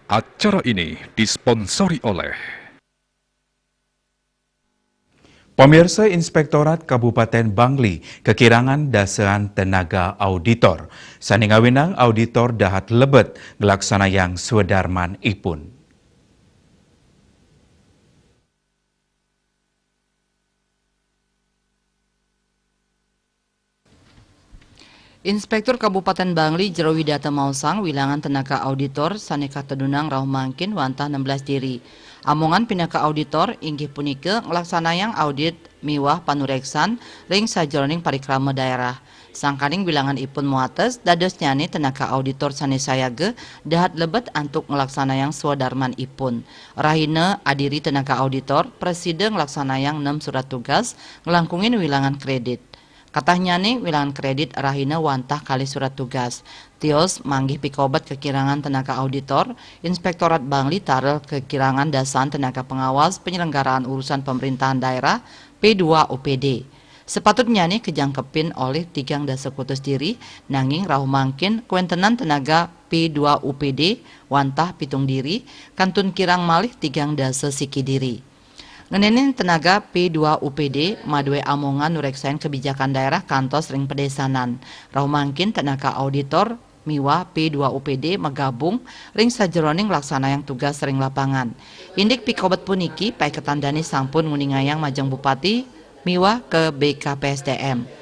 Acara ini disponsori oleh Pemirsa Inspektorat Kabupaten Bangli kekirangan dasean tenaga auditor. Saningawinang auditor dahat lebet ngelaksana yang swedarman ipun. Inspektur Kabupaten Bangli Jero Widata Mausang wilangan tenaga auditor saneka tedunang rauh mangkin wantah 16 diri. Amongan pinaka auditor inggih punike ngelaksanayang audit miwah panureksan ring sajroning parikrama daerah. Sangkaning bilangan ipun muates dados nyani tenaga auditor sanesayage dahat lebet antuk ngelaksanayang swadarman ipun. Rahina adiri tenaga auditor preside ngelaksanayang 6 surat tugas ngelangkungin wilangan kredit. Katanya nih wilangan kredit rahina wantah kali surat tugas. Tios manggih pikobat kekirangan tenaga auditor, Inspektorat Bangli tarel kekirangan dasan tenaga pengawas penyelenggaraan urusan pemerintahan daerah P2 UPD. Sepatutnya nih kejangkepin oleh tigang dasekutus diri, nanging rahu mangkin kuentenan tenaga P2 UPD wantah pitung diri, kantun kirang malih tigang dasa siki diri. Ngenenin tenaga P2 UPD madue amongan nureksain kebijakan daerah kantos ring pedesanan. Rau mangkin tenaga auditor miwa P2 UPD megabung ring sajeroning laksana yang tugas ring lapangan. Indik pikobat puniki pai ketandani sampun nguningayang majeng bupati miwa ke BKPSDM.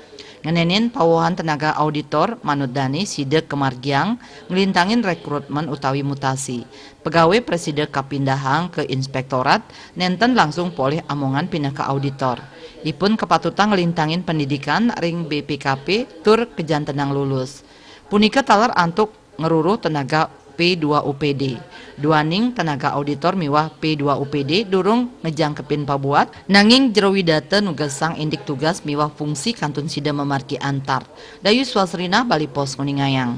Ngenenin pawohan tenaga auditor manut dani sidek kemargiang ngelintangin rekrutmen utawi mutasi. Pegawai preside kapindahang ke inspektorat nenten langsung poleh amongan pindah ke auditor. Ipun kepatutan ngelintangin pendidikan ring BPKP tur kejantenang lulus. Punika talar antuk ngeruruh tenaga P2 UPD. Duaning tenaga auditor miwah P2 UPD durung ngejangkepin pabuat, nanging Jero Widata nugasang indik tugas miwah fungsi kantun sida memarki antar. Dayu Swasrina Bali Pos Kuningayang.